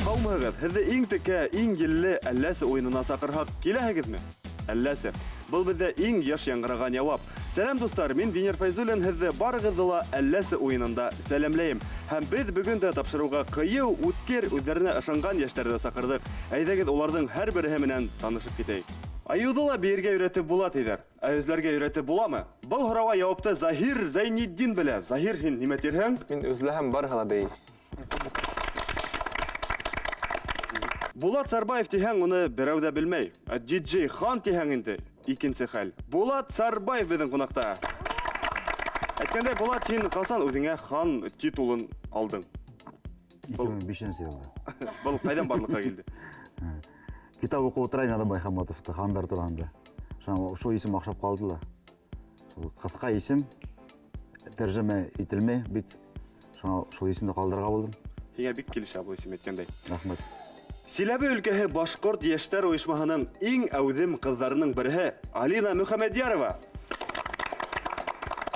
Каумыгыз, һеҙҙе иң текә, иң елле әлләсе уйынына саҡырһаҡ, киләһегеҙме? Әлләсе. Был беҙҙә иң йыш яңғыраған яуап. Сәлам дуҫтар, мин Венер Файзуллин, һеҙҙе барығыҙҙы ла әлләсе уйынында сәләмләйем. Һәм беҙ бөгөн дә тапшырыуға ҡыйыу, үткер, үҙҙәренә ышанған йәштәрҙе саҡырҙыҡ. Әйҙәгеҙ уларҙың һәр береһе менән танышып китәйек. Айыуҙы ла бейергә өйрәтеп була тиҙәр. Ә өзләргә өйрәтеп буламы? Был һорауға яуапты Заһир Зәйнетдин белә. Заһир, һин нимә тирһең? Мин үзләһәм барыһы ла бей. Булат Сарбаев тиһәң, уны берәү дә белмәй. Диджей Хан тиһәң инде. Икенсе хәл. Булат Сарбаев беҙҙең ҡунаҡта. Әйткәндәй, Булат, һин ҡасан үҙеңә хан титулын алдың? 2005 йылда. Был ҡайҙан барлыҡҡа килде? Китап уҡыу Трайм Адамбай Хамматовты хандар тураһында. Шул исем оҡшап ҡалды ла. Ҡыҫҡа исем, тәржемә ителмәй, бик шул исемде ҡалдырырға булдым. Һиңә бик килешә был исем әйткәндәй. Рәхмәт. Силәбе өлкәһе Башҡорт йәштәр ойошмаһының иң әүҙем ҡыҙҙарының береһе Алина Мөхәмәдйәрова.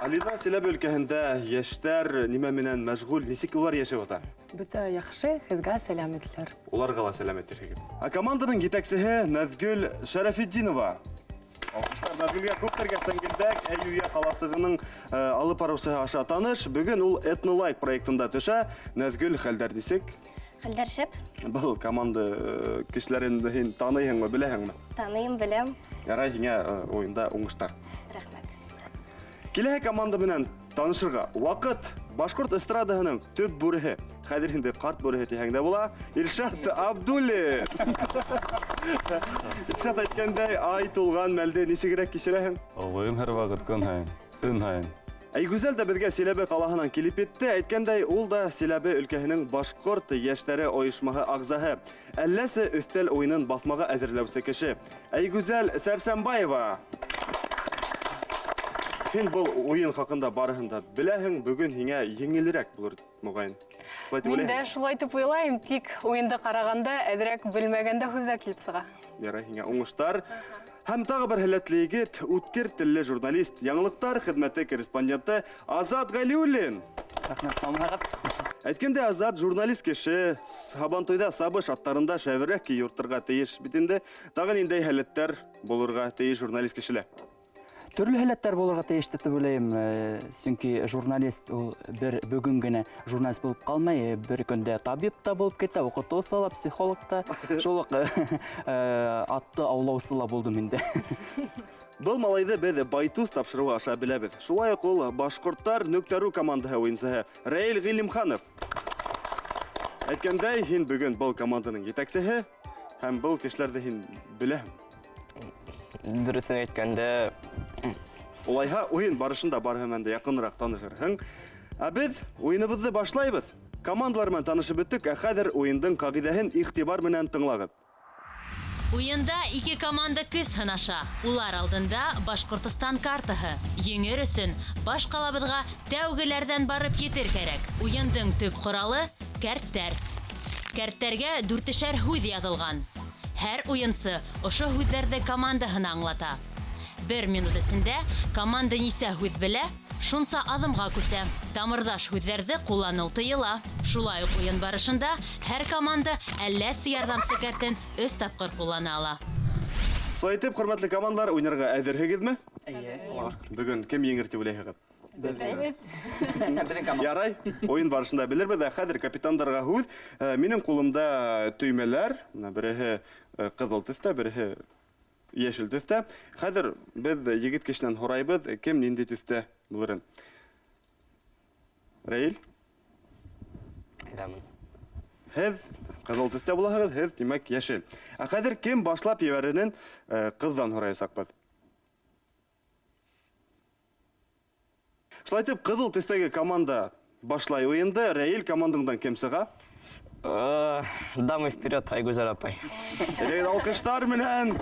Алина, Силәбе өлкәһендә йәштәр нимә менән мәшғүл, нисек улар йәшәп ята? Бөтә яҡшы, һеҙгә сәләмәтләр. Уларға ла сәләмәт тирһегеҙ. Ә команданың етәксеһе Наҙгөл Шәрәфетдинова. Алҡыштар Наҙгөлгә күптәргә сәңгелдәк Әйүйә ҡаласығының алып барыусыһы аша таныш. Бөгөн ул Этнолайк проектында төшә. Наҙгөл, хәлдәр нисек? Хәлдәр шәп. Был команда кешеләрен һин таныйһыңмы, беләһеңме? Таныйым, беләм. Ярай, һиңә уйында уңыштар. Рәхмәт. Киләһе команда менән танышырға ваҡыт. Башҡорт эстрадаһының төп бүреһе. Хәҙер инде ҡарт бүреһе тиһәң дә була. Илшат Абдуллин. Илшат әйткәндәй, ай тулған мәлде нисегерәк кисерәһең? Олойым һәр ваҡыт көн һайын, төн һайын. Әйгүзәл дә беҙгә Силәбе ҡалаһынан килеп етте. Әйткәндәй, ул да Силәбе өлкәһенең Башҡорт йәштәре ойошмаһы ағзаһы. Әлләсе өҫтәл уйынын баҫмаға әҙерләүсе кеше. Әйгүзәл Сәрсәнбаева. Һин был уйын хаҡында барыһын да беләһең, бөгөн һиңә еңелерәк булыр, моғайын. Мин дә шулай тип уйлайым, тик уйынды ҡарағанда әҙерәк белмәгәндә һүҙҙәр килеп сыға. Ярай, һиңә уңыштар. Һәм тағы бер һәләтле егет, үткер телле журналист, яңылыҡтар хеҙмәте корреспонденты Азат Ғәлиуллин. Рәхмәт, саламағат. Әйткәндә, Азат журналист кеше, һабантуйҙа сабыш аттарында шәберәк кейүртергә тейеш бит инде. Тағы ниндәй һәләттәр булырға тейеш журналист кешелә? Төрлө һәләттәр булырға тейеште дип уйлайым. Сөнки журналист ул бер бүгін генә журналист булып ҡалмай, бер көндә табип та булып китә, уҡытыусы ла, психолог та, шул уҡ атты аулаусы ла булдым инде. Был малайҙы беҙ байтус тапшырыуы аша беләбеҙ. Шулай уҡ ул Башҡорттар нөктәрү командаһы уйынсыһы Рәил Ғилимханов. Әйткәндәй, һин бөгөн был команданың етәксеһе, һәм был кешеләрҙе һин беләһең. Дөрөҫөн әйткәндә, Улайһа, уйын барышында барыһы менән дә яҡыныраҡ танышырһың. Ә беҙ уйыныбыҙҙы башлайбыҙ. Командалар менән танышып бөттөк, ә хәҙер уйындың ҡағиҙәһен иғтибар менән тыңлағыҙ. Уйында ике команда көс һынаша. Улар алдында Башҡортостан картаһы. Еңер өсөн баш ҡалабыҙға тәүгеләрҙән барып етер кәрәк. Уйындың төп ҡоралы — кәрттәр. Кәрттәргә 4-шәр һүҙ яҙылған. Һәр уйынсы ошо һүҙҙәрҙе командаһына аңлата. 1 минут эсендә команда нисә һүҙ белә, шунса аҙымға күсә. Тамырҙаш һүҙҙәрҙе ҡулланыу тыйыла. Шулай уҡ уйын барышында һәр команда әлләсе ярҙамсы кәртен 3 тапҡыр ҡуллана ала. Шулай итеп, хөрмәтле командалар, уйнарға әҙерһегеҙме? Эйе. Бөгөн кем еңер тип уйлайһығыҙ? Беҙҙең команда. Ярай, уйын барышында белербеҙ, ә хәҙер капитандарға һүҙ. Минең ҡулымда төймәләр, береһе ҡыҙыл төҫтә, береһе йәшел төҫтә. Хәҙер беҙ егет кешенән һорайбыҙ, кем ниндәй төҫтә булырын. Рәил? әйтәмен. Һеҙ ҡыҙыл төҫтә булаһығыҙ, һеҙ тимәк йәшел. Ә хәҙер кем башлап ебәренен ҡыҙҙан һораясаҡбыҙ? Шулай итеп, ҡыҙыл төҫтәге команда башлай уйынды. Рәил, командаңдан кем сыға? Дамы вперед, Айгүзәл апай. Әйҙәгеҙ алҡыштар менән.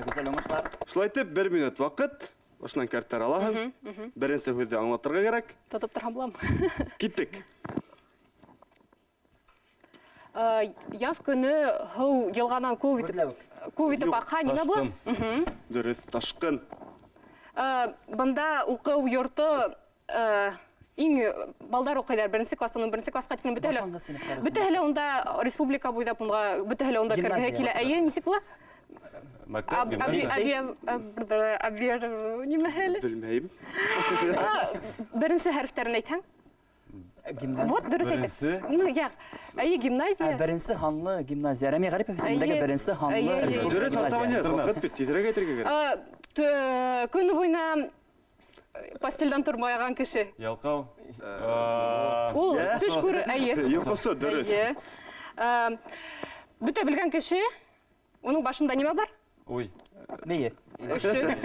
Гүзәл уңыштар. Шулай итеп, 1 минут ваҡыт. Ошонан кәрттәр алаһың. Беренсе һүҙҙе аңлатырға кәрәк. Тотоп торһам булам. Киттек. яз көне һыу елганан күп итеп акка ниме була? Дөрес, ташкын. Бында укуу йорты иң балдар укыйлар беренче класстан 11 класска тиклем Башлангыч сыйныфтар бөтәһеле онда республика буйлап унга бөтәһеле онда кергәгә килә. Әйе, нисек була? Мәктәп, гимназия. Нимәһеле? Белмәйм. Беренче хәрефтәрен әйтһәң. Гимназия. Вот дөрес әйтеп. Беренче? Ну, я. Әйе, гимназия. Беренче ханлы гимназия. Рәми Гарипов исемендәге Әйе. беренче ханлы Әйе, әйе. республика Дөрес, гимназия. артабан вакыт бит, тизрәк әйтергә кирәк. Көне буена постельдан тормаган кеше. Ялкау. Ул төш күрә, әйе. Йокысы дөрес. Әйе. Бөтә белгән кеше, уның башында нимә бар? Ой. Бәйе. Эше.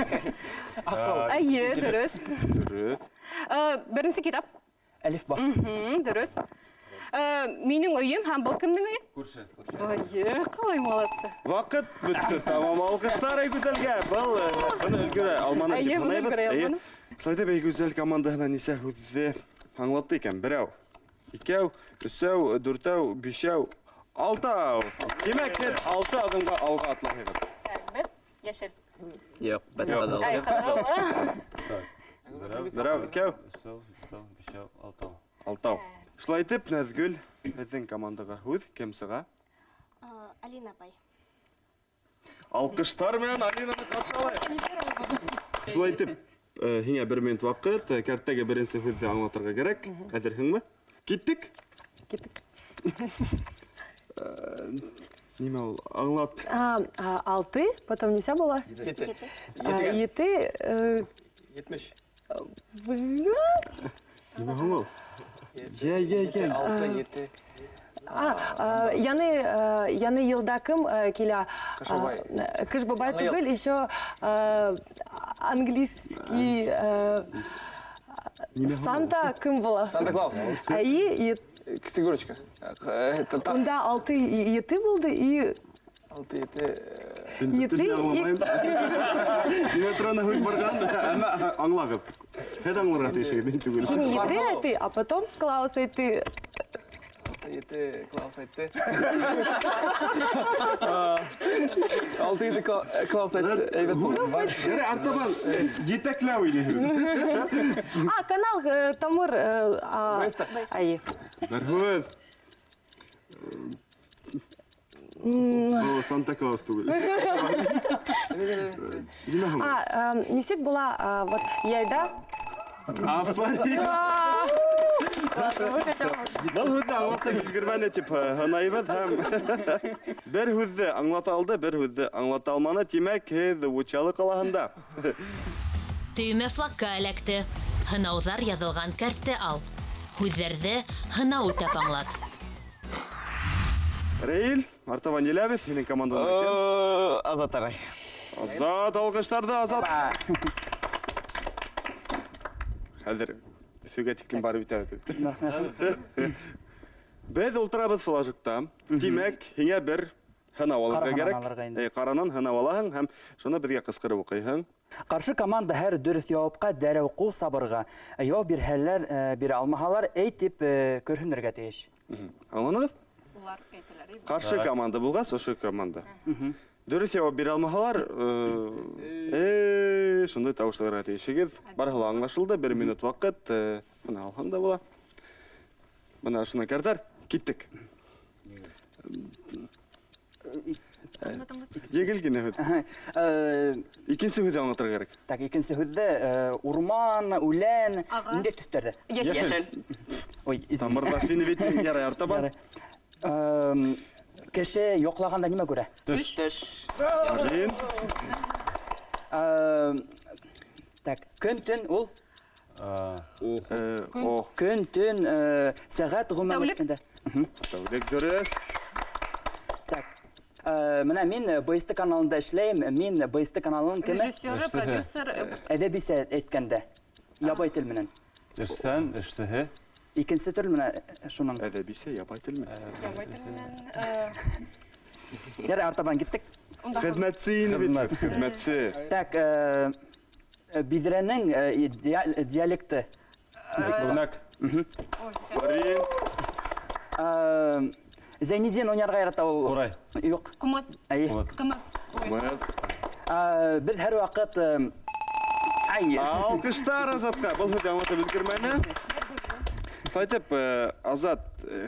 Әйе, дөрес. Дөрес. Беренче китап. Әлиф ба. Дөрес. Минең өем һәм был кемнең өе? Күрше. Әйе, калай молодцы. Вакыт бетте. Тамам, алкыштар Айгүзәлгә. Буны өлгерә алманы Әйе, дип буны һанайбыз. өлгерә алманы. Шулай да Айгүзәл командаһына нисә һүзле аңлатты икән. Берәү, икәү, өчәү, дүртәү, бишәү, алтау. Димәк, һез 6 адымга алга атлаһыгыз. Бер, яшел. Юк, бәтәдә. Ай, кырау. Берәү, икәү, Өсәү, дүртәү, бишәү, алтау. алтау. Шулай итеп, Назгүл, һезнең командага һүз кем сыга? Алина апай. Алкыштар менән Алинаны каршылайык. Шулай итеп, һиңә 1 минут вакыт, кәртәгә беренче һүзне аңлатырга кирәк. Хәзерһеңме? Киттек? Киттек. Нимә ул? Аңлат. 6, потом нельзя было. Ете. 7, 70. Нимә һуң ул? Я. 6, 7. яны елда кем килә? Кыш бабай түгел, еще английский Санта кем була? Санта-Клаус. И Категоричка. Это унда 6 7 булды и 6, 7. Нимә торына һүз барган? Әмма аңлагып. Һәд аңларга тиешеге мин түгел. не еты, а потом Клаус ты 7, Клаус 7. 6, 7, Клаус 7. Әйбәт булды. Яре артабан җитәкләү иде. канал Тамыр ай. Бер һүз. Ул Санта-Клаус түгел. Нимә һуң? Нисек була вот яйда? Афарин. Был һүзне аңлатып өлгермәне тип һанайбыз һәм бер һүзне аңлата алды, бер һүзне аңлата алманы. Тимәк, һез учалы калаһында. Төймә флакка эләкте. Һынауҙар яҙылған кәртте ал. Һүҙҙәрҙе һынау итеп аңлат. Рейл, артабан еләбез, һинең командаңа кем? Азат ағай. Азат, алкыштарды Азат. Хәзер Өфөгә тиклем барып итәбез. Без ултырабыз флажыкта. Димәк, һиңә бер һынау алырга Каранан кирәк. алырга инде. Каранан һынау алаһың һәм шуны безгә кыскырып укыйһың. Каршы команда һәр дөрес яуапка дәрәү ҡул сабырға. Яуап бирһәләр, бирә алмаһалар, әйтеп көрһөнөргә тейеш. Аңланыгыз? Улар әйтәләр. Каршы команда булгас, ошо команда. Дөрес яуап бирә алмаһалар, шундай тавышларга тиешегез. Барыһы аңлашылды. 1 минут вакыт. Менә алһаң да була. Менә шуны кәртәр. Киттек. Егел генә һүз. Икенче һүз аңлатырга кирәк. Так, икенче һүҙҙе урман, үлән, Ағас. ниндәй төҫтәрҙә? Яшел. Ой, Тамырда сине бит ярай артабан. Кеше йоҡлағанда нимә күрә? Төш. Җин. Так, көн-төн ул О, көн-төн сәғәт ғүмәр Тәүлек. үткәндә. тәүлек дөрес. Так, менә мин БСТ каналында эшләйем. Мин БСТ каналының кеме? Режиссер, продюсер, Әҙәби сәт әйткәндә. Ябай тел менән. Эшсән, эшсеһе. Икенсе тел менә шуның. Әдәбисе ябай телме? Ярай, артабан киттек. Хезмәтсе инде бит. Хезмәтсе. Так, биҙрәнең диалекты. Күрнәк. Барин. Зәйниден ойнарға ярата ул. Курай. Юк. Кумат. Әйе. Кымат. Без һәр вакыт ай. Алкыштар Азатка. Бұл хөді аңлатып үлгермәне. Қайтып, Азат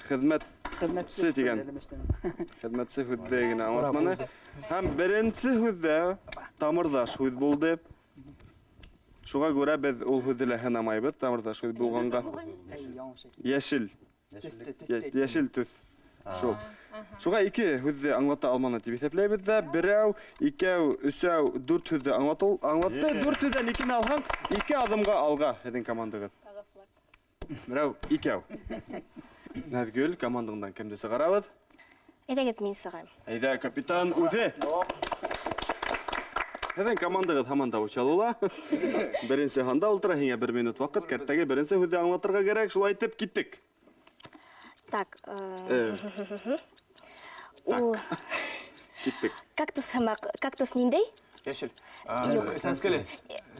хезмәтсе деген. Хезмәтсе хөдді генә аңлатманы. Һәм беренче хөдді тамырдаш хөд булды. Шуға күрә без ул хөддә һанамайбыз. Тамырдаш хөд булганга. Яшел. Яшел төс. Шул. Шуға ике хөдді аңлата алманы дип исәпләйбез дә. Берәү, икәү, өсәү, дүрт хөдді аңлатты. Дүрт хөддән икене алһаң, ике адымга алга һезнең командагыз. Берәү, икәү. Назгөл командаңдан кемде сыгарабыз? Әйдәгез мин сыгайм. Әйдә, капитан үзе. Һезнең командагыз һаман да учалыла. Беренче ханда ултыра, һиңа 1 минут вакыт. Кәртәгә беренче хөдді аңлатырга кирәк. Шулай итеп киттек. Так. У Киттек. кактус ниндәй? Яшел. Юк. Сәнскеле.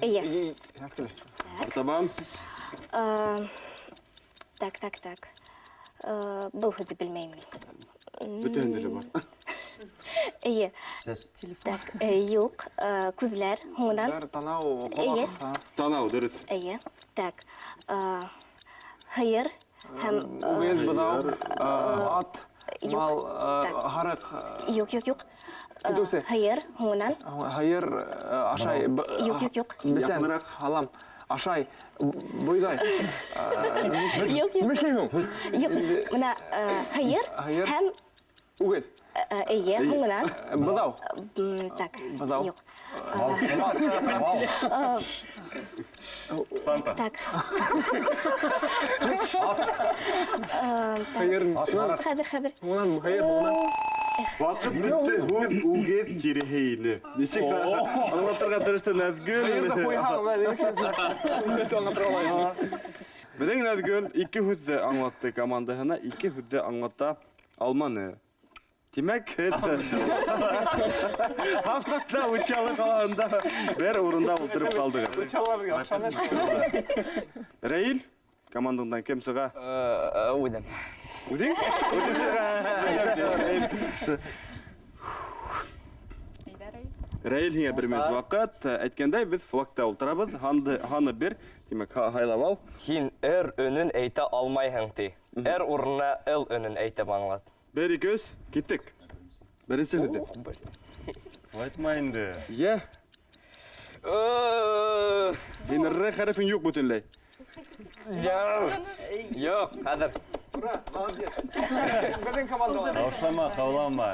Әйе. Сәнскеле. Тамам. Так. Бұл хөдді білмеймін. Бүтәнде бар. Әйе. Так. Юк. Күзләр. Хуңдан. Танау, Әйе. Танау дөрес. Әйе. Так. Хайыр. Һәм Уен быдау, ат, Юк. мал, Так. харык, юк. Кедүсе. Хайыр. Хуңдан. хайыр, ашай, Юк. бесен, халам, ашай, бойдай. Юк. Мешлеймін? Юк. Мына хайыр. Хайыр. Һәм Угез, әйе. Хуңдан. быдау, Так. Быдау. Юк. Санта. Так. хайыр, Хәзер. Хуңнан, хайыр, хуңнан. Вакыт бітті, хөд үгет тирехейні. Несек аңлатырға тырышты Назгөл. Біздің Назгөл 2 хөдді аңлатты командаһына, 2 хөдді аңлата алманы. Демәк, аңлатта учалы қалғанда бер орында отырып қалдық. Рәйіл, командаңдан кем сыға? Уйдым. Үдің? Үдің сыға. Рәйіл һиңа 1 минут вақыт. Әйткәндәй, біз флагта ултырабыз. Ханы бер, демәк, хайлап ал. Һин өнін әйтә алмайһың ти. Урынына өнін әйтеп аңлат. 1-2, киттек. Беренче хөдді. Айтма инде. Йә. Һин р хәрефен юк бүтәнләй. Юк, хәзер. Ташлама, кауланма.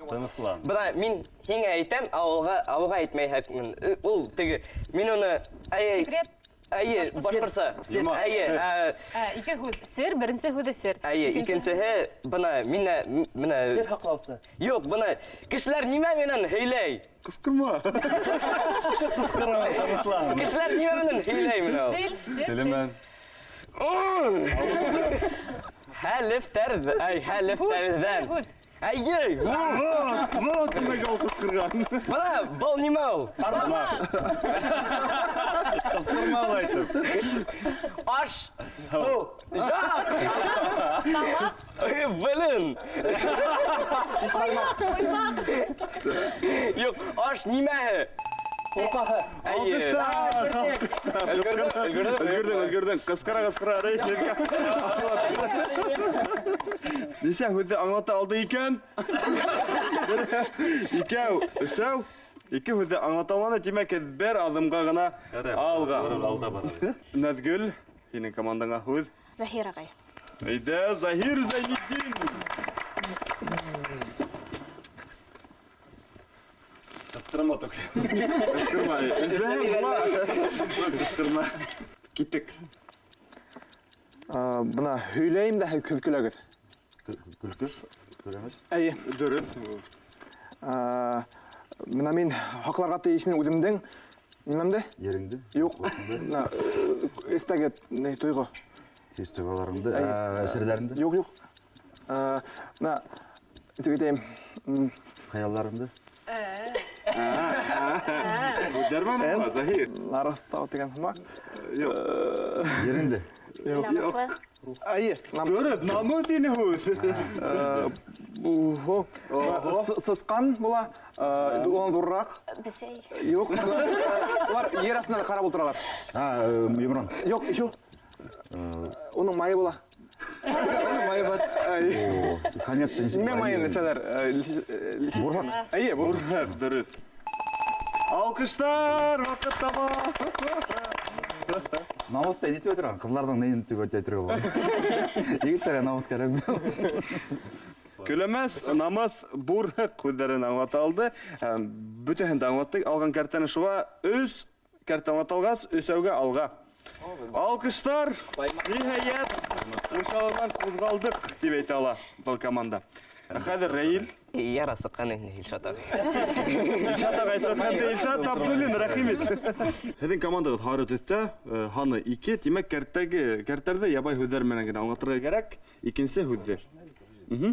Тыныслан. Бына мин һиңа әйтәм, авылга әйтмәйһәкмен. Ул теге мин уны Секрет. әйе, башкарса. Әйе, Ике хөд. Сер, беренче хөдө сер. әйе, икенчеһе бына менә Сер хаклаусы. Юк, бына кешеләр нимә менән һөйләй? Кыскырма. Кешеләр нимә менән һөйләй менә ул? Телемен. Хәлефтәрдән. Әйе. Вот кемгә ул кыскырган. Бына был нимә ул? Кыскырма айтып. Аш. Белен. Юк, аш нимәһе? Өлгөрдүң. Кыскыра. Нисә хөдді аңлата алды икән? Икәү, өсәү. 2 хөдді аңлата алманы, демәк, бер адымга гына алга. Алда бар. Назгөл, һинең командаңа хөд. Захир ағай. Әйдә, Захир Зайниддин. Кыскырма ток. Кыскырма. Киттек. Бына һөйләйм дә күлкүләгез. Күлкүш. Күрәмез. Әйе. Дөрес. Мына мин хакларга тиешмен үземдең нимәмдә? Еріңді? Юк. Эстәге тойгы. Сез тұғаларыңды, әсірлеріңді? Юк. Мына тегедем Хаялларыңды? Дәрмен ба, Захир? Нарастау деген хымак. Юк. Еріңді? Намыслы. Айе. Дөрөт, намус ине хус. Сысқан була. Ол дуррак. Бисей. Юк. Олар ер астында қарап отыралар. Юмран. Yok, şu. Onun mayı bula. Mayı var. Коньяк Неме майы неселер? Бурхак. Айе, бұл. Дөрөт. Алкыштар, вакыт таба. Намысты нетіп отырған? Қызлардың нейін түк өте өтіргі бар. Егіттерге намыс керек. Күлемәс, намаз, бурһык күҙҙәрен аңлаталды. Бөтәһен дә аңлаттык. Алған кәртәне шуға, өс кәртә аңлаталғас, өсәүгә алға. Алкыштар, ниһайәт, ушалардан ҡуҙғалдык, тип әйтә ала был команда. Хәҙер Рәйил. Ярасы ҡаны Илшат ағай. Илшат ағай сәхнәдә, Илшат Абдуллин, рәхим ит. Һеҙҙең командағыҙ һары төҫтә, һаны 2, тимәк кәртәрҙе ябай һүҙҙәр менән генә аңлатырға кәрәк. Икенсе һүҙҙе. 1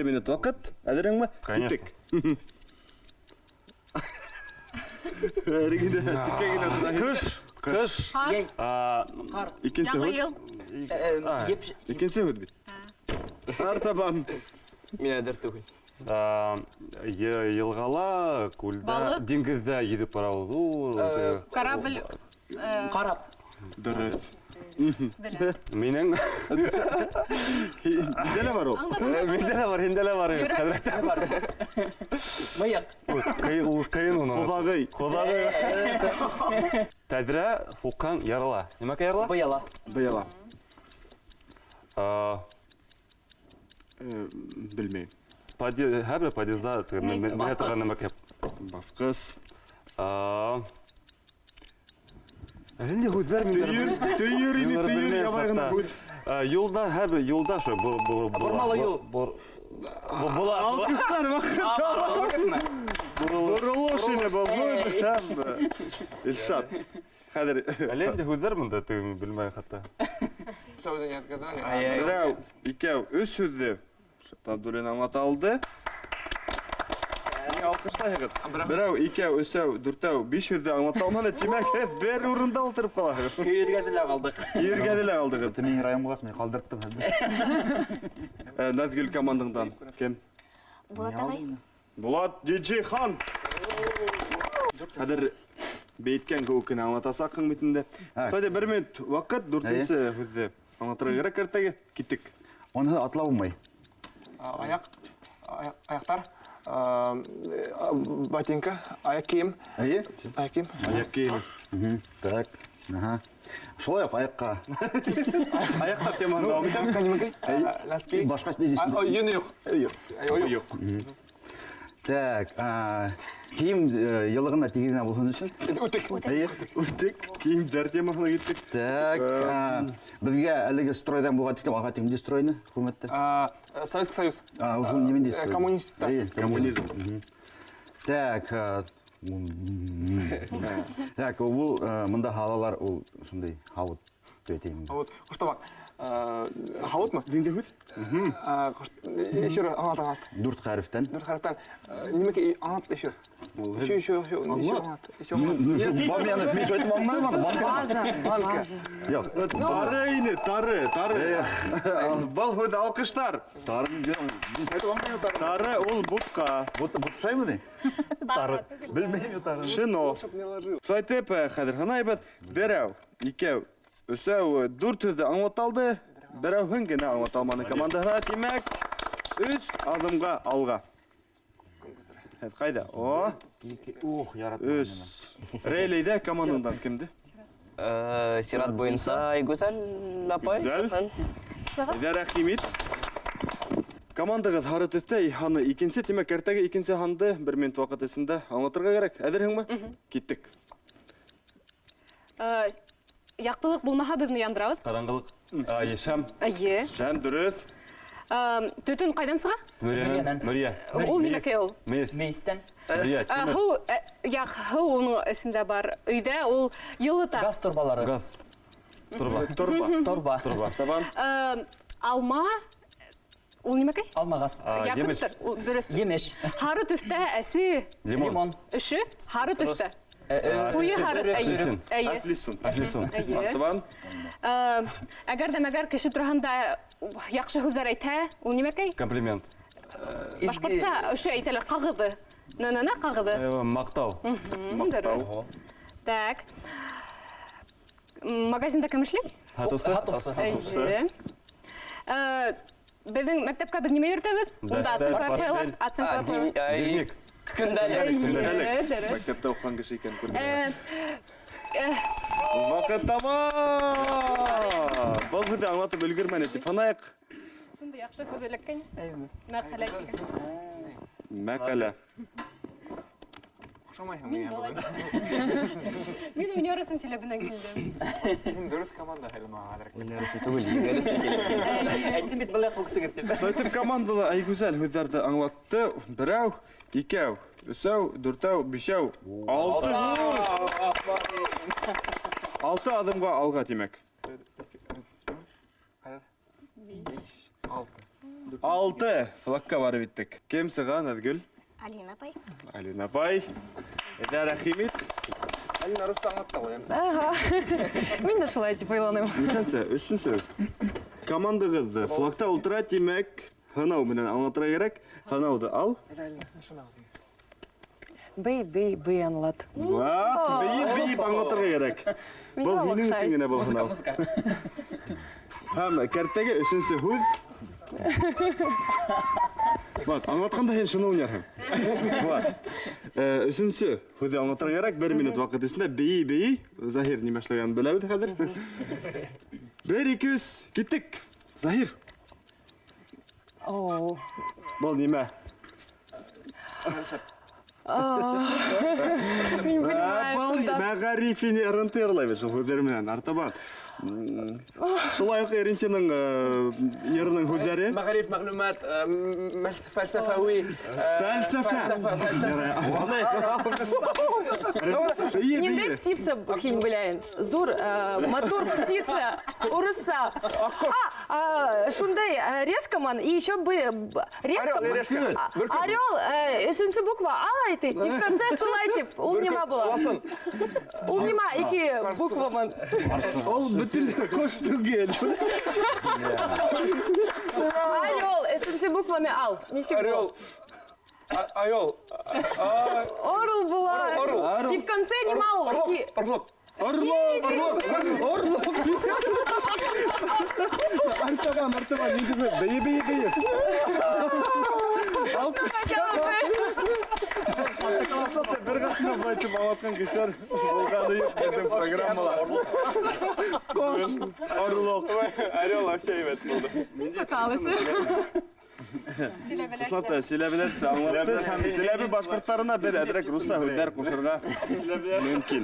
минут ваҡыт. Әҙереңме? Конечно. Кыш. Икенсе Яңы һүҙ. йыл. Икенсе һүҙ бит. Артабан. Мин әҙер түгел. Йылғала, күлдә, Балык. диңгеҙҙә йөҙөп барабыҙ. Корабль. Карап. Дөрөҫ. Минең Һиндә лә бар ул. миндә лә бар, һиндә лә бар. Мыйык. Ул ҡыйын уны. Ҡоҙағый. Ҡоҙағый. Тәҙрә һуҡҡан ярыла. Нимәкә ярыла? Быяла. Быяла. Белмәйем. Һәр бер подъезда менә торған нәмәкә. Баҫҡыс. Әллә һүҙҙәр Төйөр ине, төйөр ябай ғына һүҙ. Юлда, һәр бер юлда шо Бормалы юл. Алҡыштар ваҡыт. Боролош ине был һүҙ. Һәм Илшат. Хәҙер әллә инде һүҙҙәр монда белмәй хатта. берәү, икәү, өс һүҙҙе Абдуллин аңлата алды. Алҡыштайһығыҙ. Берәү, икәү, өсәү, дүртәү, 5 һүҙҙе аңлата алманы. Тимәк, бер урында ултырып ҡалаһығыҙ. Көйөргәҙелә қалдык. Йөргәҙелә алдығыҙ. Мен район болғас, мен қалдырттым. Наҙгөл командаңдан кем? Булат ағай. Булат Диджейхан. Хәҙер бейткән кеүек аңлатасаҡһың бит инде. Хәҙер 1 минут ваҡыт, 4-нсе һүҙҙе аңлатырға кәрәк кәртәгә. Киттек. Оны атлау булмай. Аяқтар. Ботинка. Аяқ киім. Әйе? Аяқ киім. Аяқ киім. Так. Шулай ук аяққа. Аяққа теманы алмайым. Носки. Башқа не дейсің? Йөні юқ. Юқ. Так. Киім йылығына тегізіне болсын үшін? Үтік. Әйе? Үтік. Киімдер темасына киттік. Так. Бізге әлігі стройдан болға текем, аға текімде стройны, құрметті? Советский Союз. Ол немен дейсіз? Коммунисттар. Әйе, Коммунизм. Так. Так, ол мұнда халалар, ол шындай хауыт өтеймін. Вот, құштабақ. Хауыт ма? Динде һүҙ? Еще раз, аңлат, аңлат. Дүрт қарифтен. Дүрт харифтан. Немеке аңлат еще. Еще аңлат. Мен шөйтім аңлаймын, Банка. Жоқ. Тары ине, тары. Был һүҙ алҡыштар. Тары ул бутҡа. Бұтшаймы не? Тары. Білмеймін тары. Шино. Шайтып, хәҙер һанайбыҙ. Берәү, икәү, өсәү, 4 һүҙҙе аңлаталды. Берәүһен генә аңлаталманы командаһына. Тимәк, 3 аҙымға алға. Һеҙ ҡайҙа? Ух, яратмам. 3. Рәйләйҙә командандан кемде? Сират буйынса Гүзәл апай. Гүзәл. Әйҙә, рәхим ит. Командағыҙ һары төҫтә, һаны икенсе, тимәк, кәртәгә икенсе һанды 1 минут ваҡыт эсендә аңлатырға кәрәк. Әҙерһеңме? Киттек. Яҡтылыҡ булмаһа, беҙне яндырабыҙ. Ҡараңғылык. Шәм. Әйе. Шәм, дөрөҫ. Төтөн ҡайҙан сыға? Мөрйә. Ул нимәкәй ул? Мейестән. Һыу уның эсендә бар. Өйҙә ул йылыта. Газ торбалары. Газ. Торба. Торба. Табан. Алма. Ул нимәкәй? Алмағас. Якуттыр. Дөрөҫ. Емеш. Һары төҫтә әсе. Лимон. Өшө. Һары төҫтә. Уйхар. Афлисун. Артабан. Әгәр дә мәгәр кеше торганда яхшы һүзләр әйтә, ул нимәкәй? Комплимент. Башкортса ошо әйтәләр кагыды. На кагыды. Мактау. Мактау. Так. Магазинда кем эшли? Хатусы. Безнең мәктәпкә без нимә йөртәбез? Унда оценка Дневник. Көндәлек. Мәктәптә укыган кеше икән күрдем. Вакыт тамам! Был хәдә аңлатып өлгермәне дип анаяк. Шунда яхшы һүзләккән. Мәкалә тигән. Мәкалә. Охшамайһың миңа бүген. Мин университет силәбеннән килдем. Һин дөрес команда хәле маңа хәзер. Университет түгел, университет. Әйттем бит былай куксыгыр дип. Сайтып командалы айгүзәл һүзләрде аңлатты. Берәү, икәү, өсәү, дүртәү, бишәү, алты. Алты адымга алга тимәк. Алты. Флакка барып иттек. Кем сыга, Назгүл? Алина апай. Алина апай. Эдә Рәхимит. Алина рус аңлатты ғой. Мин дә шулай дип уйланым. Нисәнче? Өченче. Командагызды флагта ултыра тимәк, һынау белән аңлатырга кирәк. Һынауды ал. Бей анлат. Ват, бейеп аңлатырга кирәк. Бу минең өчен генә бу һынау. Һәм кәртәгә өченче һүз. Вот, аңлатканда һин шуны уйнарһың. Вот. Өченче һүзне аңлатырга кирәк. 1 минут вакыт эчендә бей. Заһир нимә эшләгәнен беләбез хәзер. 1-2 киттек. Заһир. Бул нимә? Бул мәгарифини ориентирлайбыз шул һүзләр менән. Артабан. Шулай ук Эринченең ерының һүзләре. Мәгариф, мәгълүмат, фәлсәфәви. Фәлсәфә. Ниндәй птица хин белән? Зур мотор птица, урыса. Шундай решкаман и еще решкаман. Орел, өченче буква ал әйтте. И в конце шулай дип, ул нима була? Ул нима ике букваман? Ул бөтен кош түгел. Орел, өченче букваны ал. Ничек бул? Айол. Орел була. И в конце нима ул? Ике. Орлок. Артабан, бей. Бер касында булай дип аңлаткан кешеләр булганы юк безнең программалар. Кош, орлок, орел вообще әйбәт булды. Слата, Силәбеләр аңлатты һәм Силәбе башкортларына бер әдрәк руса һүзләр кушырга мөмкин.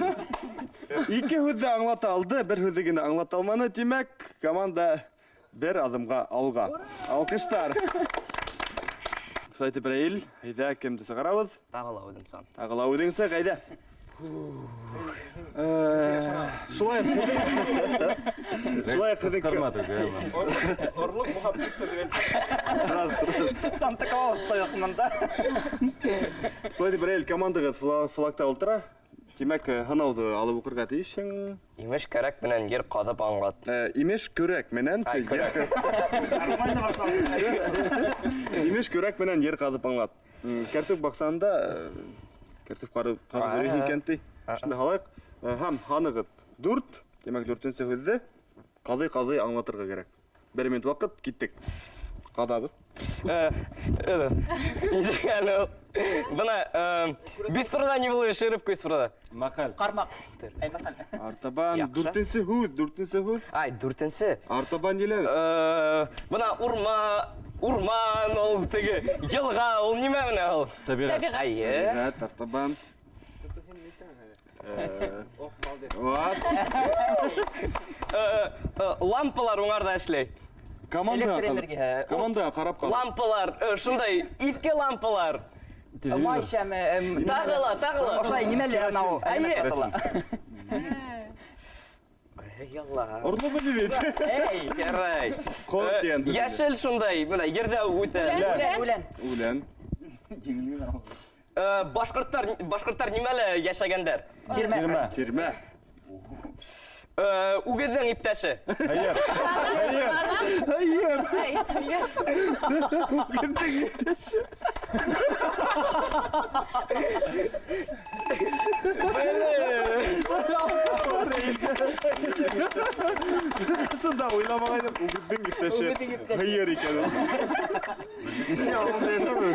Ике һүзне аңлата алды, бер һүзне генә аңлата алманы. Димәк, команда бер адымга алга. Алкыштар. Шулай Ибраил, әйдә кемде сыгарабыз? Тагыла үдем сан. Тагыла үдеңсә, әйдә. Шулай кызык. Орлык мөхәббәт дип. Раз. Санта Клаус тояқмында. Шулай Ибраил командага флагта ултыра. Димәк, һынауды алып укырга тиешең. Имеш кәрәк менән ер кадып аңлат. Имеш көрәк менән Имеш көрәк менән ер кадып аңлат. Кәртүк баксанда кәртүк карып икән ти. Шунда халык һәм ханыгыт 4, димәк 4нче һүзне кадый аңлатырга кирәк. 1 минут вакыт киттек. Кадабыз. Бuna биструда не было шериф биструда. Макал. Кармак. Ай макал. Артабан 4нче һүз. Ай, 4нче. Артабан ниләр? Бuna урман ул теге елга ул нимә менә ул? Табигать. Ай, Артабан. Вот. Лампалар уңарда эшләй. Команда карап кал. Лампалар, шундай иске лампалар. Май шәме. Тагыла. Ошай нимәләр анау? Ялла. Орлы бит. Эй, ярай. Колкен. Яшел шундай, менә ердә үтә. Үлән. Үлән. Башкорттар нимәле яшәгәндәр? Тирмә. Үгезнең иптәше. Hayır. Aslında oylamaydım. Ugudun gittesi. Hayır iken. İşe alanda yaşamıyor.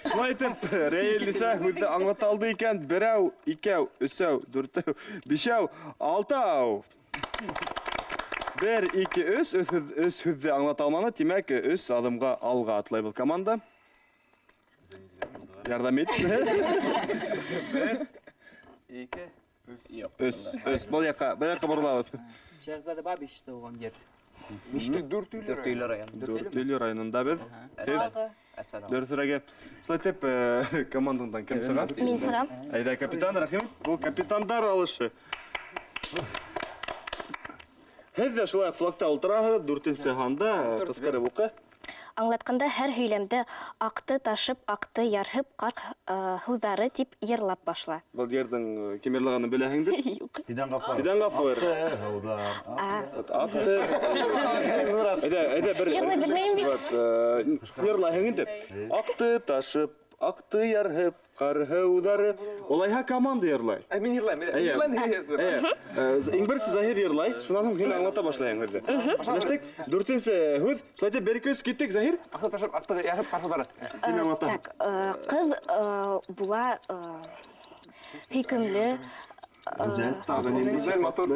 Шулай итеп, Рәйлисә һүзде аңлаталды икән. Берәү, икәү, өсәү, дүртәү, бишәү, алтау. 1, 2, 3 һүзде аңлаталманы. Тимәк, 3 адымга алга атлай был команда. Ярдәм ит. 1, 2, 3. Өс, бұл яққа бұрылабыз. Шәһзаде Бабиш туган җир. Дүртөйле район. Дүртөйле районында біз. Дөресрәге. Шулай итеп, командандан кем сыга? Мин сыгам. Әйдә, капитан, рәхим. Бұл капитандар алышы. Һез дә шулай флагта ултыраһыз, 4-нче һанда, кыскарып укы. Аңлатканда һәр һөйләмдә акты ташып, акты ярһып, карт һүзләре дип йырлап башла. Бұл жердің кемерлігіні біләһеңдер? Юк. Fidan kafa. Fidan Гафур. Атты. Әйдә, бір... Йырлай белмәйм бит. Йырлайһың инде. Акты ташып, акты ярһып, карһыудары. Олайһа команда йырлай. Мин йырлайм. Иң берсе Заһир йырлай, шунан һуң һин аңлата башлайһың һүзде. Башлаштык. 4-нче һүз. Шулай итеп, бер көз киттек, Заһир. Акты ташып, акты ярып кархылары. Син аңлата. Так, кыз була хөкемле. Güzel motor.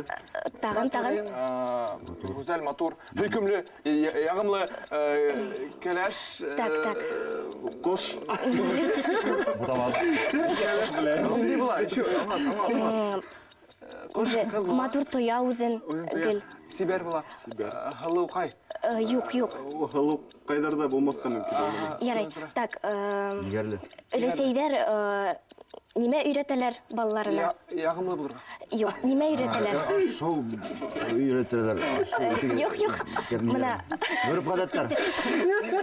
Тагын. Güzel motor. Hükümlü, yağımlı, keleş. Так. Кош. Bu da var. Ne bu lan? Матур тоя үзен гел. Siber bu lan. Halı ukay. Юк. Халык кайдарда булмаска мөмкин. Ярай. Так, Yerli. өлесәйдәр нимә өйрәтәләр балаларына? Yağımlı bulur. Юк, нимә өйрәтәләр? Şov üretirler. Юк. Мына Görüp гадәтләр.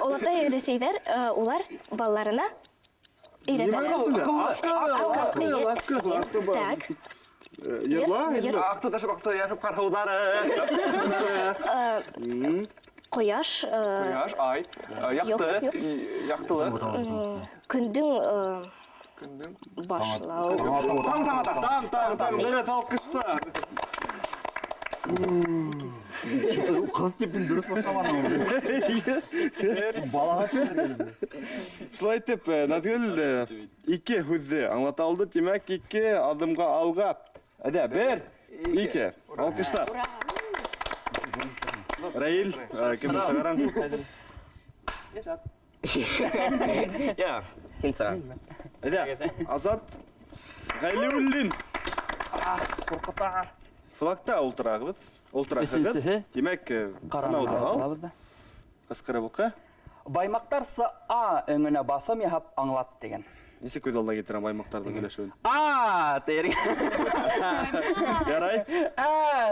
олатай өлесәйдәр, улар балаларына өйрәтәләр. Так. Akты taşıp, akты yarıp karhıldары. Кояш, Yaş, ay, yaktı, yaktılı. көндүң башлау. Таң, дөрет алкышта. Kız tipin dürüst başlamadan oldu. Balağa çıktı. Шулай итеп, Назгүл 2 һүзде аңлаталды. Тимәк, 2 адымга алга. Әйдә, 1, 2. Алкышта. Раил, кемне сагараң? Я, һин сыгам. Әйдә, Азат. Гайлиуллин. Куркыта. Флагта ултырагыз. Ултырагыз. Өсенсеһе. Димәк, канауда ал. Кыскырып укы. Баймактар А өңөнә басым яһап аңлат деген. Нисек күз алдына китерәм баймактарның һөйләшүен? Тәйер. Ярай.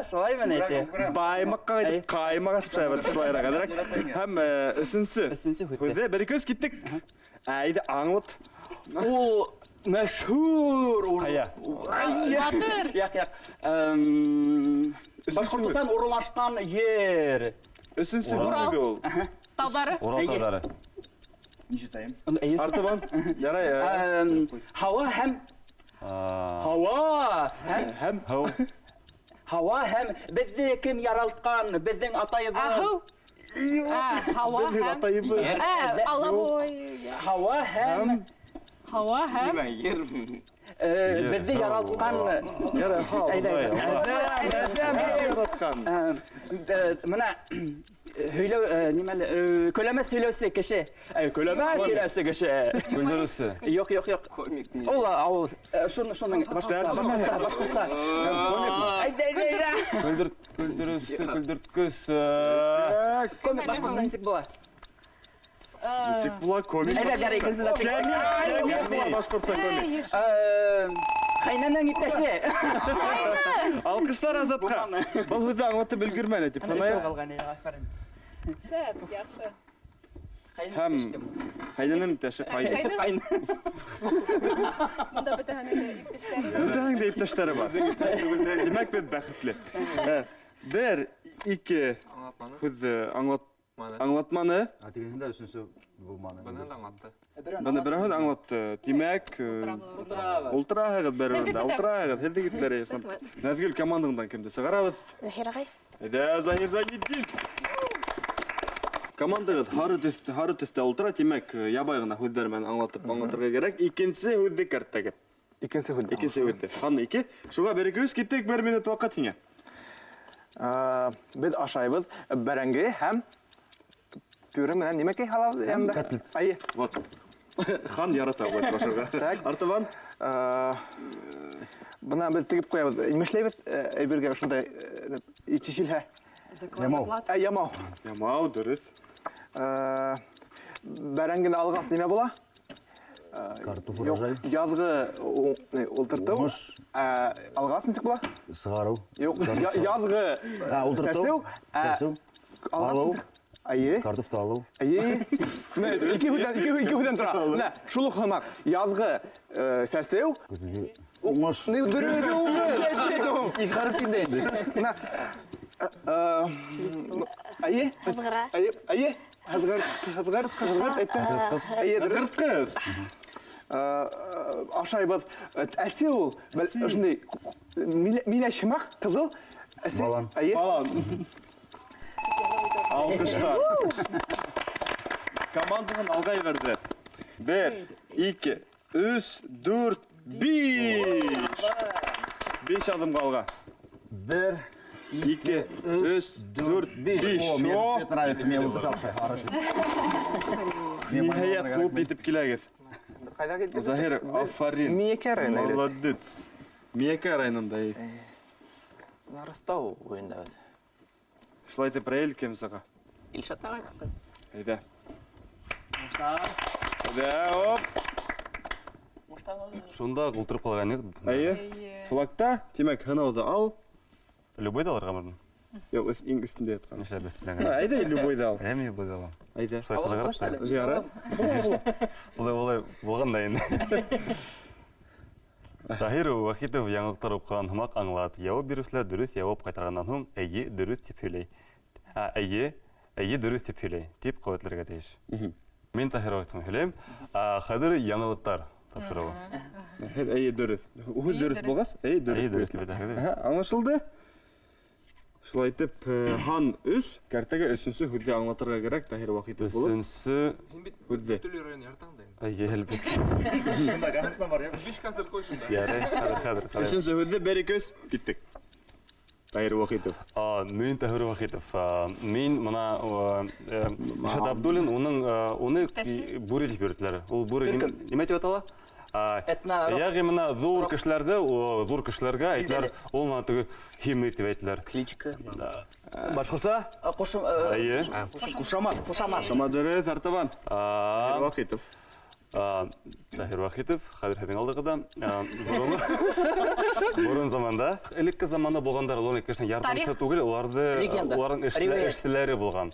Шулай менә әйтә. Баймакка итеп каймага шапшайбыз шулайрак әдерәк. Һәм өсенсе. Өсенсе һүз. Һүзе бер көз киттек. Әйдә аңлат. Ул мәшһүр. Батыр. Як. Башкортстан урынлашкан ер. Өсенсе һүзе ул. Таудары. Урал таудары. Ничетайым? Артыбан. Ярай. Һава һәм Һава һәм безне кем яралткан, безнең атайыбыз. Аху. Һава Безнең һәм. атайыбыз. Алабой. Һава һәм Һава һәм. безне яралткан. Ярай. Әйдә. Яраткан. Менә һөйләү нимәле көләмәс һөйләүсе кеше. Көләмәс һөйләүсе кеше. Күлдірісі. Юк. Ул шуның башкортса. Әйдә. Күлдірткісі. Комик башкортса нисек була? Нисек була комик? Әйдә, икенче Кемик була башкортса комик? Кайнанның иптәше. Алкыштар Азатка. Был һүзде аңлатып өлгермәне дип. Калган, афәрин. Шәп, яхшы. һәм қайнының иптәше қайны. Монда бөтәһенең дә иптәшләре. Бүтәнең дә иптәшләре бар. Демәк, бит бәхетле. Бер, ике, һүз аңлатманы. Дегенде өченче булманы. Баны берәүһен аңлатты. Демәк, ултырагыз берәүдә, ултырагыз. Һеҙ егетләр ясап. Назгөл командаңдан кемде сыгарабыз? Заһир агай. Әйдә, Заһир Загитдин. Командагыз хары төстә ултыра, демәк, ябай гына һүҙҙәр менән аңлатырга кирәк. Икенсе һүҙҙе кәрттәге. Икенсе һүҙ. Икенсе һүҙҙе. Ханны 2. Шуға берекебез киттек, 1 минут ваҡыт һиңә. Без ашайбыз бәрәңге һәм пюре менән нимәкәй халабыз янда? Айы. Вот. Хан ярата бу башырга. Артабан Бына без тигеп куябыз. Имешләйбез әйбергә шундай итишилһә. Ямау. Ямау. Ямау, дөрес. Бәрәңгене алгас нимә була? Картоф урожай. Язгы ултырту. Алгас ничек була? Сыгару. Юк, язгы. Ултырту. Сәсү. Алу. Айы. Картофты алу. Айы. Ике һүздән тора. Менә шул ук һымак. Язгы сәсәү. Уңыш. Ни дөрес ул. Ике харф инде инде. Менә айы. Хызгыра. Айы. Хызгыр. Айы дөрес кыз. Ашайбыз. Әсе ул. Шундый милә шымак кызыл. Балан. Айы. Балан. Алкыштар. Команданың алгай берде. 1, 2, 3, 4, 5. 5 адым калга. 1, 2, 3, 4, 5. Мне цвет нравится, мне вот так. Ниһаят клуб битеп киләгез. Кайда киттек? Заһир, афарин. Миякә районы. Молодец. Миякә районында. Нарыстау уенда. Шулай итеп Раил кем сыга? Илшат ағай сықты. Әйдә. Әйдә, оп. Шунда ултырып калган идек. Әйе. Флагта, демәк, һынауды ал. Любой да алырга мөмкин. Юк, иң өстендә яткан. Нишләп без теләгән? Әйдә, любой да ал. Әми любой да алам. Әйдә. Шулай кылыграк та. Зыяра. Улай булган да инде. Таһир Вахитов яңалыктар укыган һымак аңлат. Явап бирүчеләр дөрес явап кайтарганнан һуң, әйе, дөрес дип һөйләй. Әйе, дөрес дип һөйләй, дип куәтләргә тиеш. Мин Таһир Вахитов һөйләйм. Хәзер яңалыктар тапшыруы. Әйе, дөрес. Ул дөрес булгас, әйе, дөрес. Әйе, дөрес дип әйтәһез. Аңлашылды? Шулай итеп, хан 3, кәртәгә 3нче һүҙҙе аңлатырга кирәк, Таһир Вахитов булып. 3нче һүҙҙе. әйе, әлбәттә. Шунда концертлар бар, я. 5 концерт кой шунда. Ярый, хәзер. 3нче һүҙҙе 1, 2, 3 киттек. Таһир Вахитов. Мин Таһир Вахитов. Мин мына Шат Абдуллин, уны бүре дип йөртәләр. Ул бүре нимә дип атала? Ягъни мына зур кешеләргә әйтләр, ул мына теге химия дип әйтләр. Кличка. Башкорса? Әйе. Кушамат. Кушамат дөрес, Артабан. Таһир Вахитов. Таһир Вахитов, хәзер һеҙҙең алдығыда. Борон заманда, элекке заманда булгандар, улар кешенең ярдәмче түгел, уларның эшселәре булган.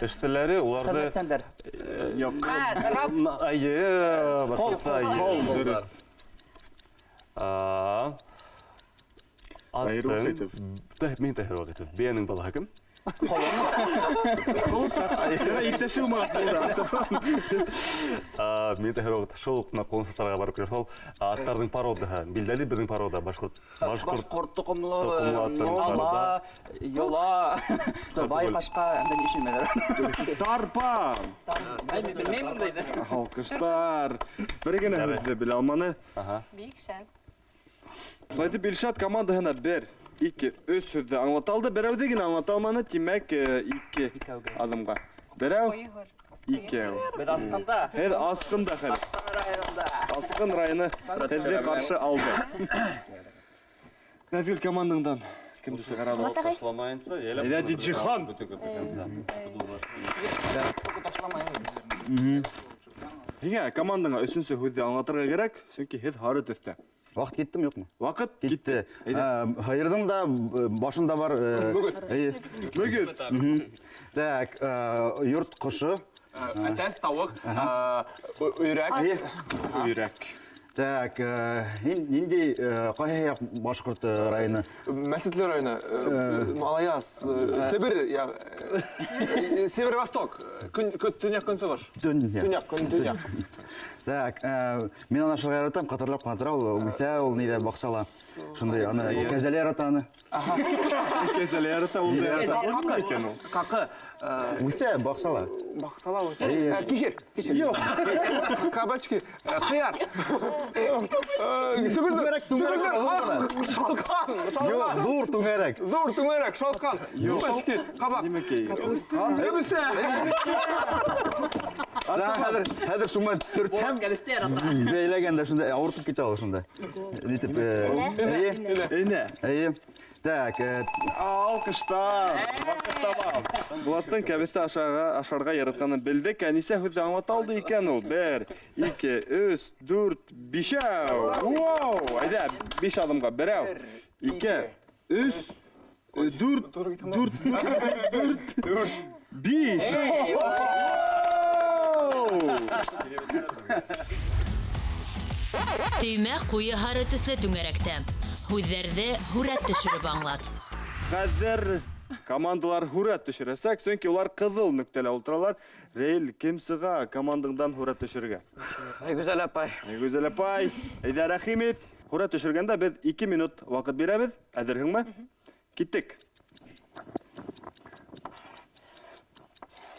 Эшселәре, уларны... Юк. Әйе, башкорса, әйе. Дөрес. Таһир Вахитов. Мин Таһир Вахитов. Бәйнең балаһы кем? Ул саттай. Иптәше булмас булды, Артабан. Мин Таһир Вахитов шул концертларга барып керсәл, аттарның пародаһы, билдәле безнең парода, башкорт Тоқымлы, ала, yola, бай кашка, анда нишелмәләр. Тарпа. Белмәймен диде. Алкыштар. Бер генә һүҙҙе белә алманы. Бик шәп. Шулай итеп, Илшат командаһына 1, 2, 3 һүҙҙе аңлаталды. Берәүҙе генә аңлата алманы, тимәк 2 адымға. Берәү, 2. Без асканда. Һеҙ асҡында хәҙер. Асҡын районы һеҙҙе ҡаршы алды. Нәзгөл командаңдан кемде сығарабыҙ? Ташламайынса, Әйҙә, Диджихан. Һиңә командаңа 3нче һүҙҙе аңлатырға кәрәк, сөнки һеҙ һары төҫтә. Вақыт киттеме, юҡмы? Ваҡыт Китте. Һыйырҙың да башында бар. Мөгөҙ. Так, йорт ҡошо. Әтәс, тауық, үйрәк. Үйрәк. Так, нинди кайһы Башкорт районы? Мәсетле районы, Малаяз, Сибир, Северо-Восток, Төньяк Көнчыгыш. Төньяк. Так, мен аны шулай яратам, катырлап ул үтә, ул нидә баксала. Шундай аны кәзәле яратаны. Кәзәле ярата ул да ярата икән ул. Какы, Үтә баксала. баксала үсә. Кишер. Юк. Кабачки, кыяр. Юк, дур түңәрәк. Зур түңәрәк, шалкан. Кабачки, кабак. Нимәкәй? Хәзер шуңа төртәм. Бәйләгәндә шунда авыртып китә ул шунда. Нитеп. Эне. Так, Алкыштар. Булаттың кәбесте ашарга яратканын белдек. Әнисә һүз аңлата алды икән ул. 1, 2, 3, 4, 5. Вау! Айда, 5 адымга. 1, 2, 3, 4, 5. Төймә куе һары төсле түңәрәктә. Һүҙҙәрҙе һүрәт төшөрөп аңлат. Хәзер командалар һүрәт төшерәсәк, сөнки улар кызыл нөктәлә ултыралар. Рейл кем сыга командаңдан һүрәт төшерергә? Гүзәл апай. Гүзәл апай, әйдә рәхим ит. Һүрәт төшергәндә без 2 минут вакыт бирәбез. Әзерһеңме? Киттек.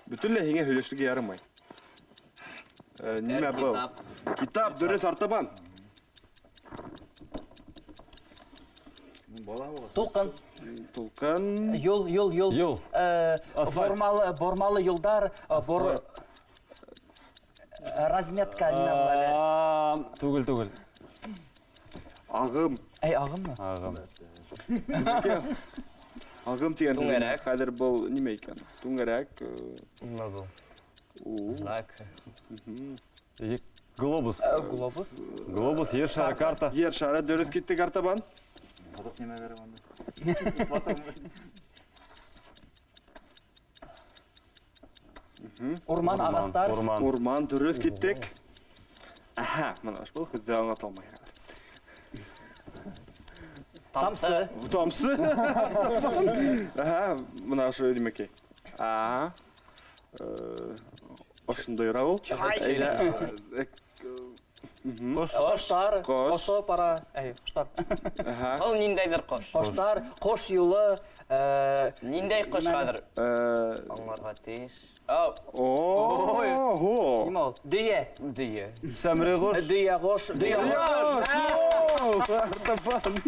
Бөтенләй һиңә һөйләшергә ярамый. Нимә бу? Китап дөрес артабан. Тулкын. Тулкын. Юл. Юл. Бормалы юлдар, разметка нимә була? Түгел. Агым. Агыммы? Агым. Агым тигән. Түңәрәк. Хәзер бу нимә икән? Түңәрәк. Нимә бу? Знак. Глобус. Глобус, ер шары, карта. Ер шары дөрес китте артабан. Урман, ағастар. Урман дөрес киттек. Аха, мына аш бул хәзер аңлатылмый хәзер. Тамсы. Аха, мына аш димәкәй. Аха. Ошындай равыл. Коштар. Кошо пара. Коштар. Ол ниндәйдер кош? Коштар, кош юлы. Ниндәй кош хәзер? Аңларга тиеш. Нima ol? Дөйә. Сәмре кош. Дөйә кош. Артабан.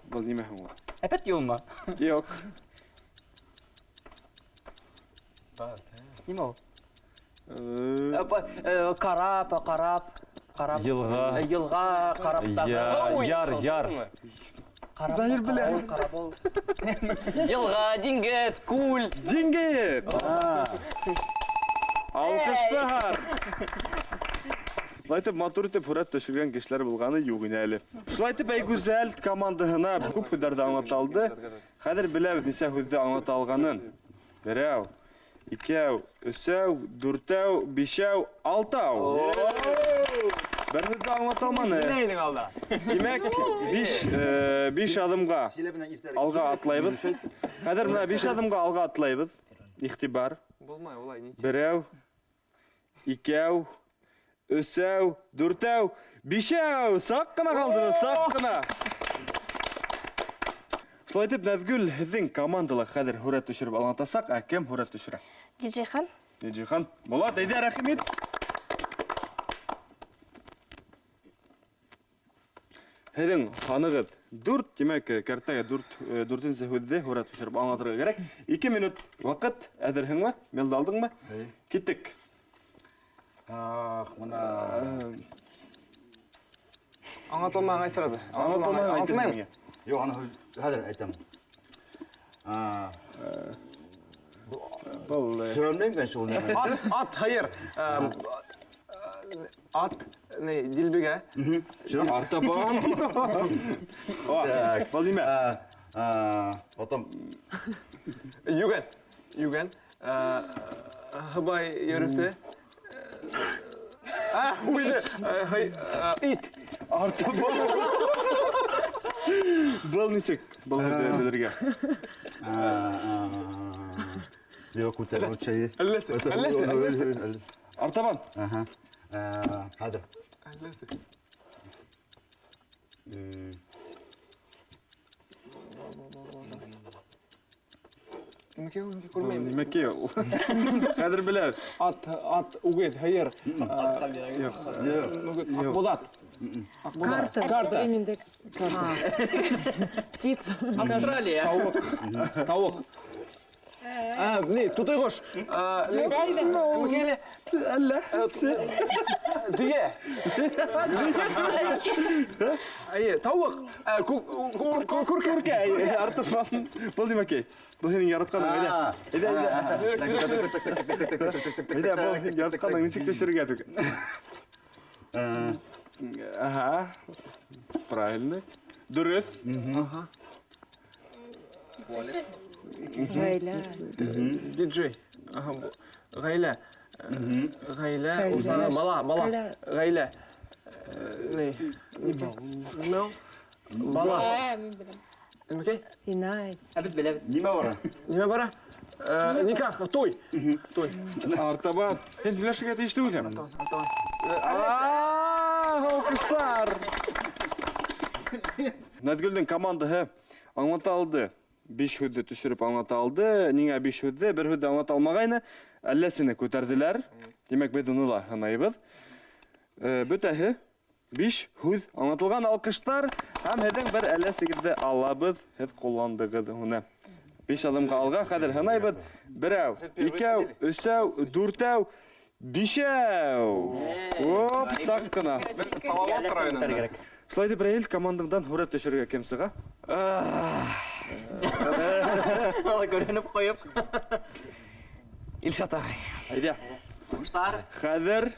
Бул нимә һуң? Әпәт юлма. Юк. Нima ol? Карап. Йылга. Караптагы. Яр. Захир белән. Карабол. Йылга, диңгез, күл. Диңгез. Алкыштар. Шулайтып матур итеп һүрәт төшергән кешеләр булганы юк ине әле. Шулайтып Гүзәл командаһына күп һүзләрдә аңлатылды. Хәзер беләбез нисә һүздә аңлатылганын. 1, 2, 3, 4, 5, 6. Бер һүздә аңлатылманы. Димәк, 5 адымга алга атлайбыз. Хәзер менә 5 адымга алга атлайбыз. Ихтибар. Булмай, улай ни. 1, 2, 3, 4, 5. Сак кына калдыңыз, сак кына. Шулай итеп, Назгүл, һезнең командалар хәзер һүрәт төшереп аңлатасак, ә кем һүрәт төшерә? Диджейхан. Диджейхан. Булат, әйдә рәхим ит. Һезнең ханыгыз 4, димәк, картага 4нче һүздә һүрәт төшереп аңлатырга кирәк. 2 минут вакыт. Әзерһеңме? Мелда алдыңмы? Киттек. Мына Аңлатылмаган айтырады. Аңлатылмаган. Юк, аны хәзер әйтәм. Бул Сөйләмәйм мен шул. Ат, хайыр. Ат, не, дилбегә. артабан. Так, бул нимә? Потом Юган. Юген. Хабай ярыфты. Уйды. Ит. Арты Был нисек. Был белерге. Yok utel şeyi. Әлләсе. Артабан. Aha. Hadi. Әлләсе. Нимеке ул? Хәзер белә. Ат угез хайыр. Акбулат. Карта. Птица. Австралия. Тауык. Не, тутыгош. Әллә. Дүе. Айе, тауык. Күркә. Артабан. Был нимеке? Был һинең яратканың әйдә. Әйдә, был һинең яратканың нисек төшерергә түк. Ага. Правильно. Дөрес. Гайля. Диджей. Гайля. Гайля. Бала. Гайля. Не. Бала. Мин беләм. Нимеке? Инай. Әбет белә. Nime var? Неме бара? Никах, той. Артабан. Һин флешкә тиештең үзем. Алкышлар. Назгүлнең командаһы аңлата алды. 5 һүдде төшереп аңлата алды. Нигә 5 һүдде, 1 һүдде аңлата алмагайны, әлләсене күтәрделәр. Димәк, без уны ла һынайбыз. Бүтәһе 5 һүд аңлатылган алкыштар һәм һеҙҙең бер әлләсегеҙҙе алабыҙ. Һеҙ ҡулландығыҙ уны. 5 адымға алға хәҙер һынайбыҙ. 1, 2, 3, 4, 5. Оп, саҡ ҡына. Салават районында. Шулай дип, Раил, командаңдан һүрәт төшөргә кем сыға? Ала көренеп ҡуйып. Илшат ағай. Әйҙә. Ҡуштар. Хәҙер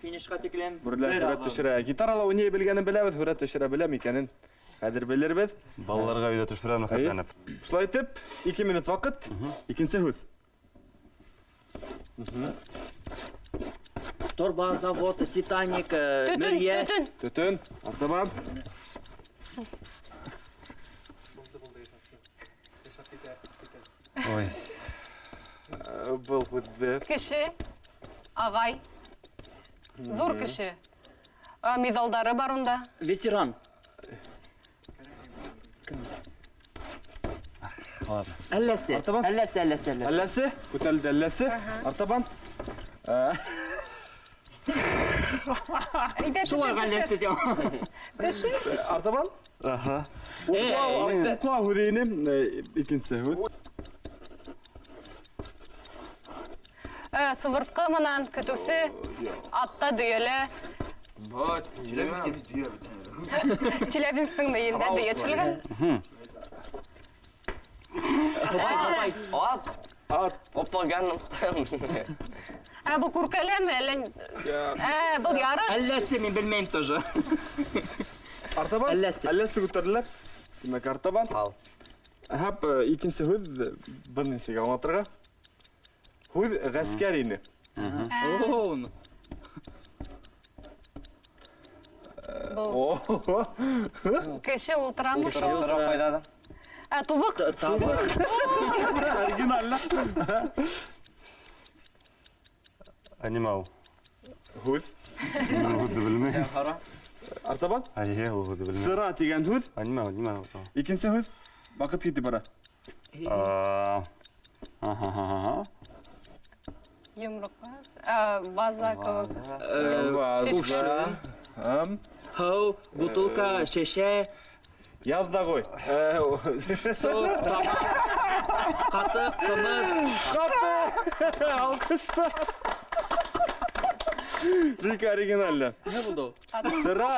Финишҡа тиклем. Бүрләр һүрәт төшөрә. Гитарала уйнай белгәнен беләбеҙ, һүрәт төшөрә беләм икәнен. Хәҙер белербеҙ. Балаларға өйдә төшөрәм хәтләнеп. Шулай итеп, 2 минут ваҡыт. Икенсе һүҙ. Торба, завод, Титаник, Мөрйә. Төтөн. Артабан. Ой. Был һүҙҙе. Кеше, агай, зур кеше. Миҙалдары бар унда. Ветеран. Әлләсе. Артабан. Әлләсе. Әлләсе. Күтәрелде әлләсе. Артабан. Шулай әлләсе дә. Артабан. Аха. Уҡла һүҙенем. Икенсе һүҙ. Сывыртҡы менән көтөүсе, атта дөйәлә. Челябинскның мейендә дөйә төшөлгән. Ат. Оппаганным стоял. Бу күркәләме? Был ярыш. Әлләсе мин белмәйм тоже. Артабан. Әлләсе күтәрделәр. Димәк, артабан. Һәп икенсе һүҙ бер нисек аңлатырға. Һүҙ ғәскәр ине. Кеше ултырамы шул? Тубык. Оригинально. Анимал. Һүҙ. Һүҙҙе белмәйем. Артабан. Әйе, ул һүҙҙе белмәйем. Сыра тигән һүҙ. Анимал. Икенсе һүҙ. Ваҡыт китеп бара. Йомроҡ. База кеүек. Һыу, бутылка, шешә. Яҙ да ҡуй. Су, тамаҡ, ҡаты, ҡымыҙ. Алҡыштар. Бик оригинально. Не булды? Сыра.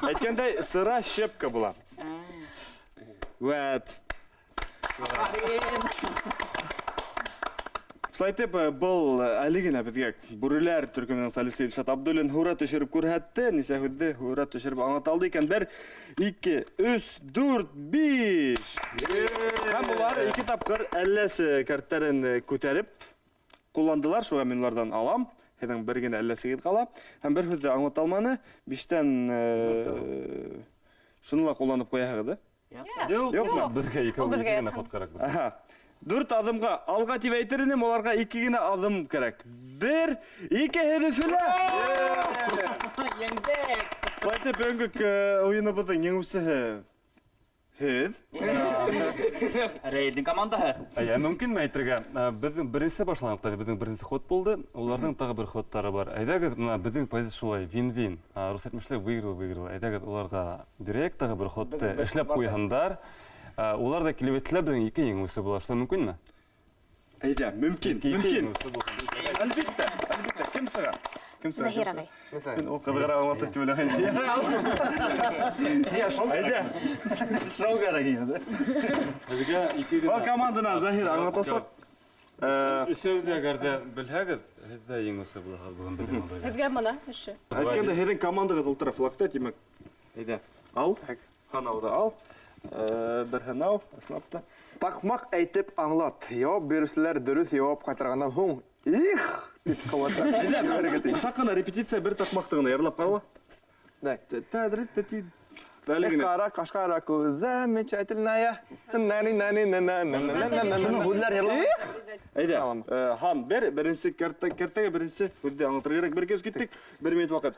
Әйткәндәй, сыра щепка була. Вәт. Шулайтып, бұл әлігіне бізге бүрілер түркіменің солисті Илшат Абдуллин хура төшіріп көрәтті, несе хүдді хура төшіріп аңаталды екен. 1, 2, 3, 4, 5. Һәм бұлар 2 тапқыр әлләсі кәрттәрін көтәріп, қоландылар, шуға мен олардан алам. Хедің бірген әлләсі кет қала. Һәм бір хүдді аңаталманы 5-тен шыныла қоланып қояғыды. Жоқ, бізге екеуіне қот қарақ. 4 адымға алға тип әйтерінем, оларға 2 гіне адым керек. 1, 2 хедефілі! Еңдек! Байтып өңгік ойыны бұдың еңісі хед. Рейдің командаһы. Мүмкін мә әйтергә, біздің бірінші башланықтар, біздің бірінші ход болды, олардың тағы бір ходтары бар. Әйдәгіз, біздің позиция шулай, вин-вин. Рус әйтмешлер выиграл. Әйдәгіз, оларға директ тағы бір ходты эшләп қойғандар. Олар да келебеттілер біздің 2 еңісі болар. Что мүмкін ме? Әйдә, мүмкін. Әлбетті. Кім сыға? Захир ағай. Мен о қыдығыра алматы тіп өліғайын. Әйдә. Шоу керек еді. Бұл командына Захир аңатасақ. Үшеуді әгерді білхәгіз, әйдә еңісі болар. Һеҙгә мына эше. Әйткенде һеҙҙең командаға ултыра флагта, тимәк. Әйдә. Ал. Ханауды ал. Бір ханау, аслапта. Тақмақ әйтеп аңлат. Яуап берушілер дөрес яуап қайтарғаннан соң, их! Деп қабата. Сақына репетиция бір тақмақтығына ерлап қарала. Қара, қашқара көз, замечательная. Шуны хүлләр ерлап. Әйдә, хан, бірінші кәрттәге бірінші хүдді аңлатыр керек. Бір кез кеттік, 1 минут вақыт.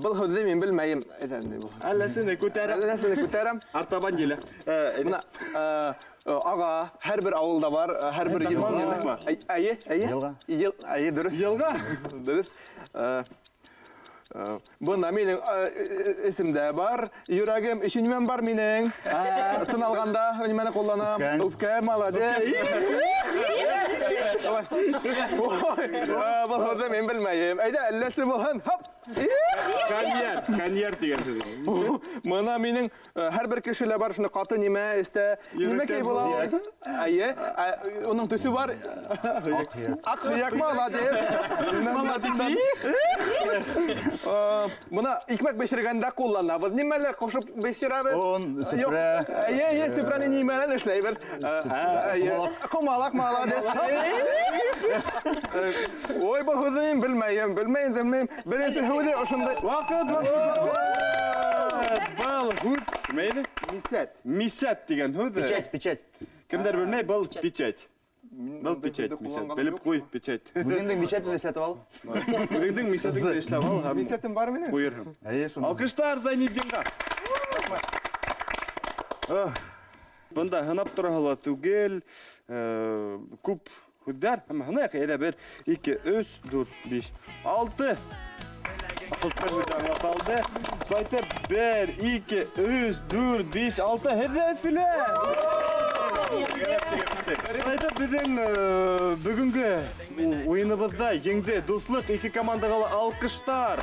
Бұл хүдді мен білмейім. Әлләсіні көтәрім. Артабан елі. Мұна аға, әр бір ауылда бар, әр бір елға. Әйе? Елға. Әйе, дұрыс. Елға? Дұрыс. Бұнда менің есімде бар, юрагым, үшінмен бар менің. Тын алғанда, өнімені қолданам. Үпке, молодец. Бұл ಹೊды мен білмейім. Әйді, әлләсі болған. Коньяр деген сөз. Мұна менің әр бір кішілі бар, шыны қаты неме, істі, неме кей бола. Әйе, оның түсі бар. Ақ хияк, молодец. Мұна икмәк бешіргенде қолланабыз. Немелі қошып бешірабыз? Он, сүпірә. Әйе, сүпірәні немелі ішлейбіз. Құмалақ, молодец. Ой, бұл хүдейін білмейім. Бірінші хүдей ұшындай. Вақыт. Бұл хүд. Кімейді? Мисәт деген хүд. Печать. Кімдер білмей, бұл печать. Бұл печать, мисәт. Біліп қой, печать. Бүгіндің печатын естетіп ал. Бүгіндің мисәтін ешлеп ал. Мисәтім бар менің? Қойырғым. Әйе, шуны. Алқыштар Зайниддинға. Бұнда ғынап тұрағыла түгел, күп хүддер. Ғына қайда 1, 2, 3, 4, 5, 6. 6 хүдден аталды. Байтып 1, 2, 3, 4, 5, 6. Хедефілі! Байтып біздің бүгінгі ойыныбызда еңді достлық 2 командағалы алқыштар.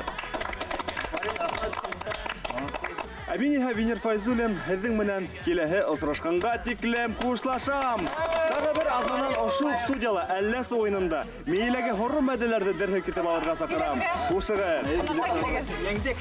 Әбиниһә Винер Файзуллин һеҙҙең менән киләһе осрашҡанға тиклем хушлашам. Тағы бер аҙнанан ошо студияла әлләс уйынында мейеләге һором мәҙәләрҙе дәрһәл китеп алырға саҡырам. Хушығыҙ. Еңдек.